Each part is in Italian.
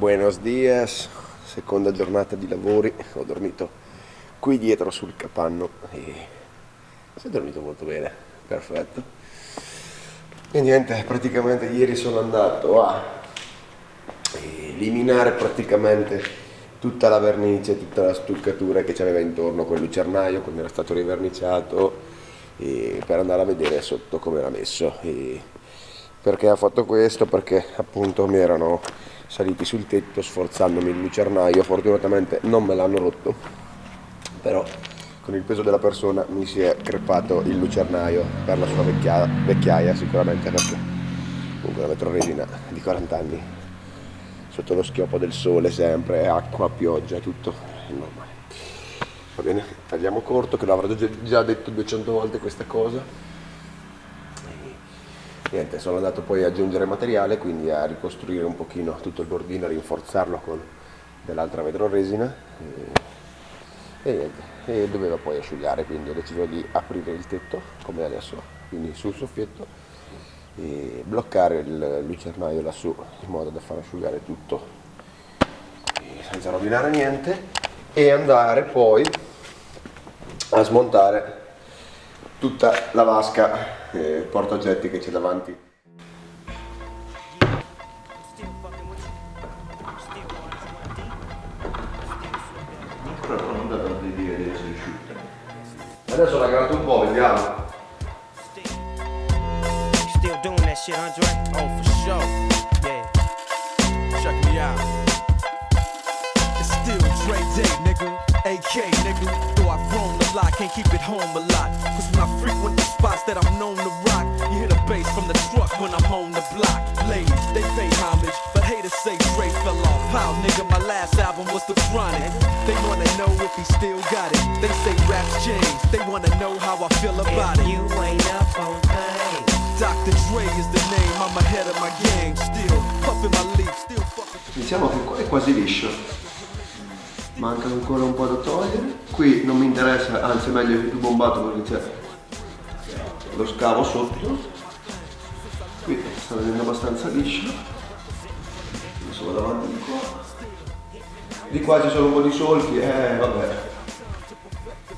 Buenos dias, seconda giornata di lavori, ho dormito qui dietro sul capanno e si è dormito molto bene, perfetto. E niente, praticamente ieri sono andato a eliminare praticamente tutta la vernice, tutta la stuccatura che c'aveva intorno quel lucernaio quando era stato riverniciato, e per andare a vedere sotto come era messo. E perché ha fatto questo? Perché appunto mi erano saliti sul tetto sforzandomi il lucernaio, fortunatamente non me l'hanno rotto, però con il peso della persona mi si è crepato il lucernaio per la sua vecchiaia sicuramente, perché comunque una vetroresina di 40 anni sotto lo schioppo del sole sempre, acqua, pioggia, tutto è normale. Va bene, tagliamo corto, che l'avrò già detto 200 volte questa cosa. Niente, sono andato poi a aggiungere materiale, quindi a ricostruire un pochino tutto il bordino, a rinforzarlo con dell'altra vetroresina e niente, e doveva poi asciugare, quindi ho deciso di aprire il tetto come adesso, quindi sul soffietto, e bloccare il lucernaio lassù in modo da far asciugare tutto senza rovinare niente, e andare poi a smontare tutta la vasca portaoggetti che c'è davanti. Ancora non ho dato l'idea di essere asciutta. Adesso la gratto un po', vediamo. Still doing that shit, Andre? Oh, for sure. Yeah. Check me out. It's still Dre Day, nigga. AK, nigga. Though I've grown a lot, can't keep it home a lot. Cause when I frequent the spots that I'm known to rock, you hear the bass from the truck when I'm on the block. Ladies, they pay homage, but haters say Dre fell off. How, nigga, my last album was The Chronic. They wanna know if he still got it. They say raps change, they wanna know how I feel about it. You ain't up on things. Dr. Dre is the name, I'm ahead of my game. Still puffin' my leaf, still fucking. Diciamo che qua è quasi liscio, manca ancora un po' da togliere. Qui non mi interessa, anzi è meglio che più bombato perché c'è lo scavo sotto. Qui sta vedendo abbastanza liscio, adesso vado avanti di qua. Di qua ci sono un po' di solchi, vabbè,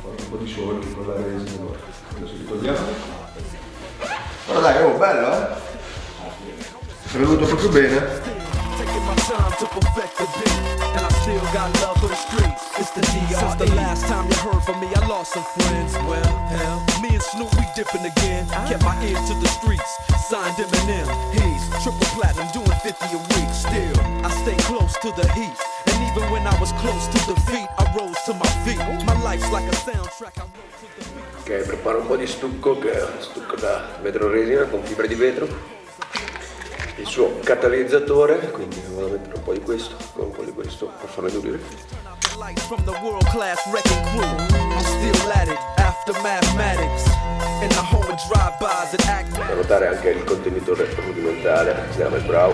un po' di solchi con la resina, adesso li togliamo. Però dai, oh, bello, è venuto proprio bene. Taking my time to perfect the beat, and I still got love for the streets. It's the DRE. Since the last time you heard from me, I lost some friends. Well, hell, me and Snoop, we dipping again. Kept my ear to the streets, signed Eminem. He's triple platinum, doing 50 a week. Still, I stay close to the heat, and even when I was close to defeat, I rose to my feet. My life's like a soundtrack, I wrote to the beat. Ok, preparo un po' di stucco, che è stucco da vetroresina con fibre di vetro, il suo catalizzatore, quindi vado a mettere un po' di questo, con un po' di questo per farlo indurire. Lights from the world-class wrecking crew. I'm still at it after mathematics. In the home of drive-bys and act. Da notare anche il contenitore rudimentale, si chiama il Brow.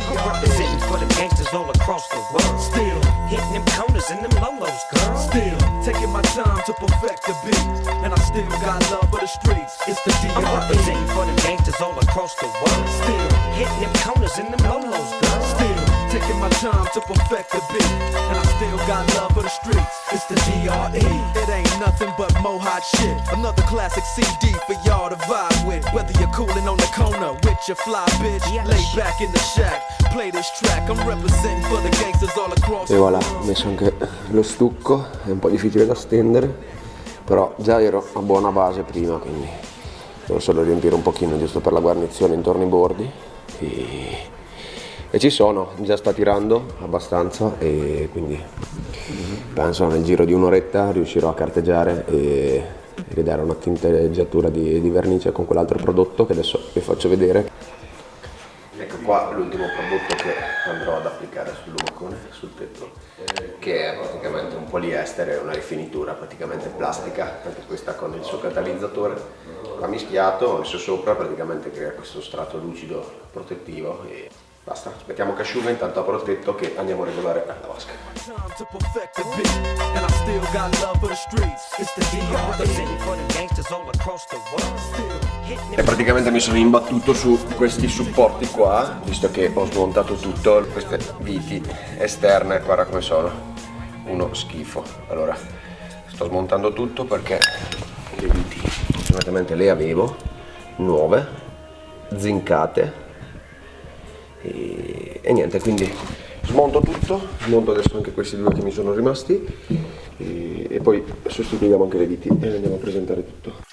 I'm representing for them gangsters all across the world. Still hitting them corners and them lolos, girl. Still taking my time to perfect the beat, and I still got love for the streets. It's the DRE. I'm representing for them gangsters all across the world. Still hitting them corners and them lolos, girl. Still taking my time to perfect the beat, and I still got love for the streets. It's the DRE. It ain't nothing but mohawk shit. Another classic CD for y'all to vibe with. Whether you're coolin' on the corner with your fly bitch, lay back in the shack, play this track. I'm representing for the gangsters all across. E voilà, ho messo anche lo stucco, è un po' difficile da stendere, però già ero a buona base prima, quindi devo solo riempire un pochino giusto per la guarnizione intorno ai bordi. E ci sono, già sta tirando abbastanza, e quindi penso nel giro di un'oretta riuscirò a carteggiare e ridare una tinteggiatura di vernice con quell'altro prodotto che adesso vi faccio vedere. Ecco qua l'ultimo prodotto che andrò ad applicare sul lumacone, sul tetto, che è praticamente un poliestere, una rifinitura praticamente plastica, anche questa con il suo catalizzatore. L'ha mischiato, ho messo sopra, praticamente crea questo strato lucido protettivo e basta, aspettiamo che asciuga, intanto apro il tetto che andiamo a regolare la vasca. Still E praticamente mi sono imbattuto su questi supporti qua, visto che ho smontato tutto. Queste viti esterne, guarda come sono, uno schifo. Allora, sto smontando tutto perché le viti fortunatamente le avevo nuove, zincate e niente, quindi smonto tutto, smonto adesso anche questi due che mi sono rimasti e poi sostituiamo anche le viti e andiamo a presentare tutto.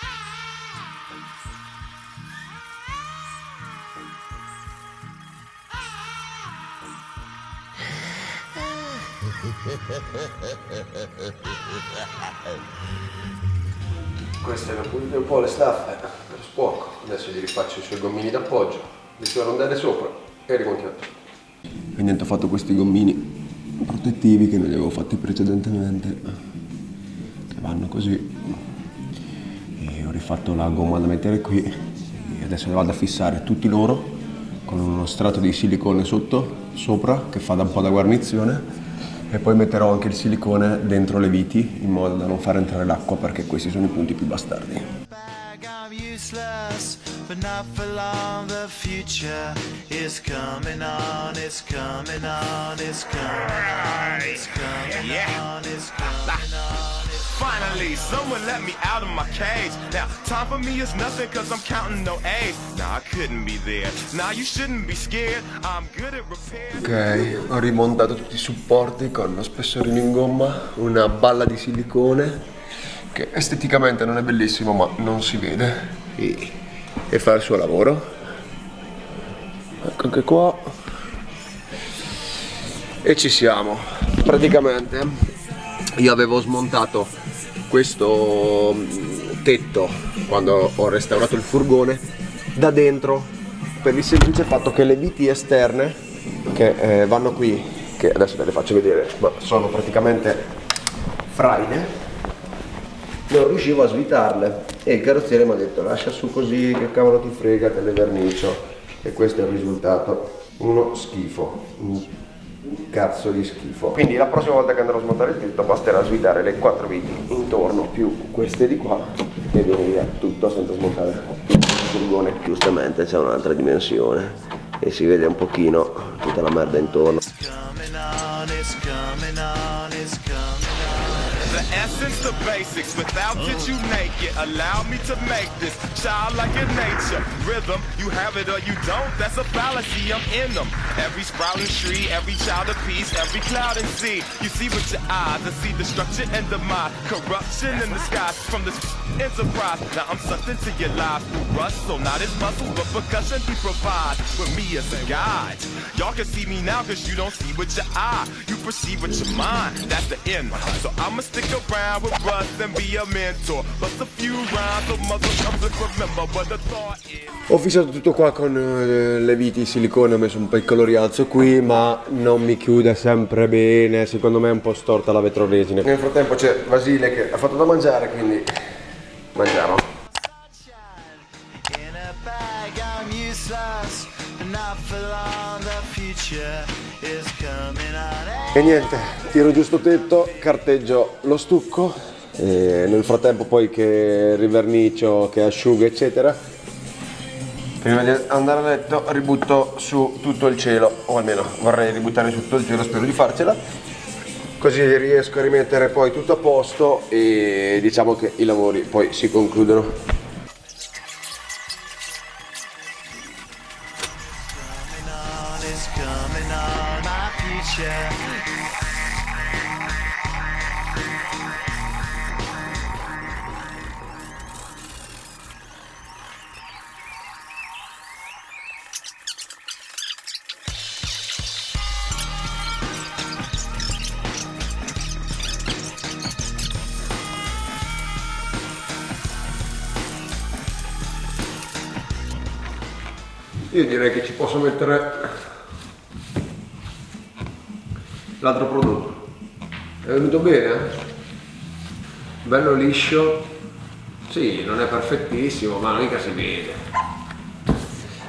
Queste le ho pulite un po' le staffe per sporco, adesso gli rifaccio i suoi gommini d'appoggio, le sue rondelle sopra e rimontiamo. E niente, ho fatto questi gommini protettivi che non li avevo fatti precedentemente, che vanno così, e ho rifatto la gomma da mettere qui e adesso le vado a fissare tutti loro con uno strato di silicone sopra che fa da un po' da guarnizione. E poi metterò anche il silicone dentro le viti in modo da non far entrare l'acqua, perché questi sono i punti più bastardi. Finally, someone let me out of my cage. Now, time for me is nothing cause I'm counting no A's. Nah, I couldn't be there. Nah, you shouldn't be scared. I'm good at repair. Ok, ho rimontato tutti i supporti con lo spessorino in gomma, una balla di silicone che esteticamente non è bellissimo ma non si vede e fa il suo lavoro. Ecco anche qua. E ci siamo. Praticamente io avevo smontato questo tetto quando ho restaurato il furgone da dentro per il semplice fatto che le viti esterne che vanno qui, che adesso ve le faccio vedere, ma sono praticamente fraine, non riuscivo a svitarle e il carrozziere mi ha detto lascia su così, che cavolo ti frega, te le vernicio, e questo è il risultato, uno schifo, un cazzo di schifo. Quindi la prossima volta che andrò a smontare il tetto basterà svitare le 4 viti intorno più queste di qua e viene via tutto senza smontare il furgone. Giustamente c'è un'altra dimensione e si vede un pochino tutta la merda intorno. The essence, the basics, without it you naked. Allow me to make this childlike in nature. Rhythm, you have it or you don't, that's a fallacy, I'm in them. Every sprouting tree, every child of peace, every cloud and sea. You see with your eyes, I see destruction and demise. Corruption in the skies from this enterprise. Now I'm sucked into your lives through rust, so not as muscle, but percussion he provides with me as a guide. Y'all can see me now cause you don't see with your eye. You perceive with your mind, that's the end. So I'ma stick around with Russ and be a mentor. Bust a few rhymes so mother comes and remember what the thought is. Ho fissato tutto qua con le viti di silicone, ho messo un piccolo rialzo qui, ma non mi chiude sempre bene, secondo me è un po' storta la vetroresina. Nel frattempo c'è Vasile che ha fatto da mangiare, quindi mangiamo. E niente, tiro giù sto tetto, carteggio lo stucco e nel frattempo poi che rivernicio, che asciuga eccetera, prima di andare a letto ributto su tutto il cielo, o almeno vorrei ributtare su tutto il cielo, spero di farcela, così riesco a rimettere poi tutto a posto e diciamo che i lavori poi si concludono. Io direi che ci posso mettere l'altro prodotto. È venuto bene? Bello liscio. Sì, non è perfettissimo, ma mica si vede.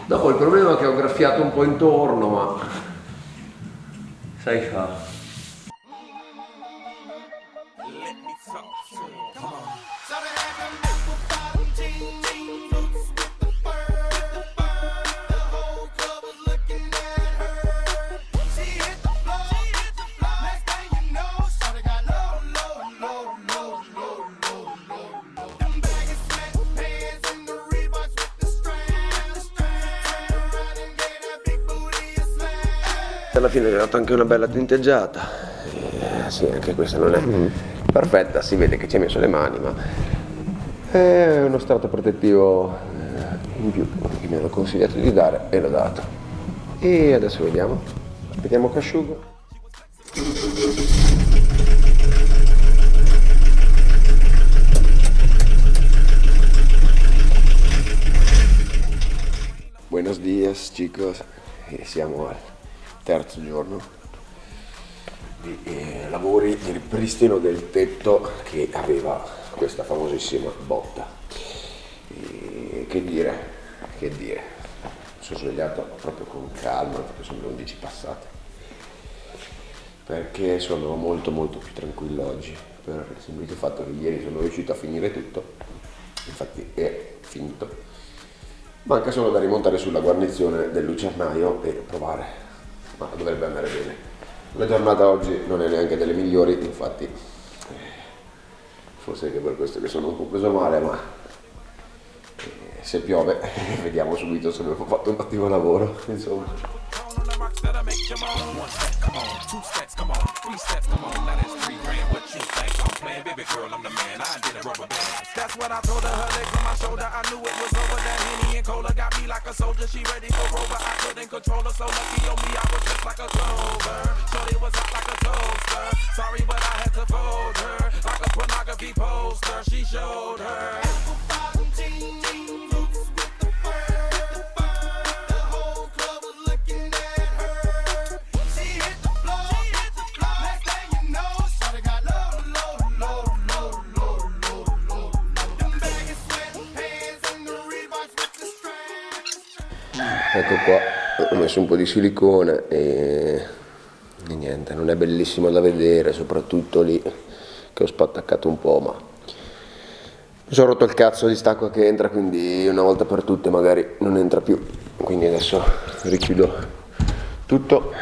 Dopo il problema è che ho graffiato un po' intorno, ma sai fa. Alla fine gli ho dato anche una bella tinteggiata. Sì, anche questa non è perfetta, si vede che ci ha messo le mani, ma è uno strato protettivo in più che mi hanno consigliato di dare e l'ho dato. E adesso vediamo, aspettiamo che asciuga. Buenos dias chicos, e siamo al terzo giorno di lavori di ripristino del tetto che aveva questa famosissima botta. E che dire, mi sono svegliato proprio con calma, perché sono le 11 passate, perché sono molto più tranquillo oggi, per il semplice fatto che ieri sono riuscito a finire tutto, infatti è finito. Manca solo da rimontare sulla guarnizione del lucernaio e provare, ma dovrebbe andare bene. La giornata oggi non è neanche delle migliori, infatti forse anche per questo che sono un po' preso male, ma se piove vediamo subito se abbiamo fatto un ottimo lavoro, insomma. That's what I told her, her legs on my shoulder, I knew it was over. That Henny and Cola got me like a soldier, she ready for Rover. I couldn't control her, so lucky on me, I was just like a clover. Shorty was hot like a toaster, sorry but I had to fold her. Like a pornography poster, she showed her. Ecco qua, ho messo un po' di silicone e niente, non è bellissimo da vedere, soprattutto lì che ho spattaccato un po', ma mi sono rotto il cazzo di stacco che entra, quindi una volta per tutte magari non entra più, quindi adesso richiudo tutto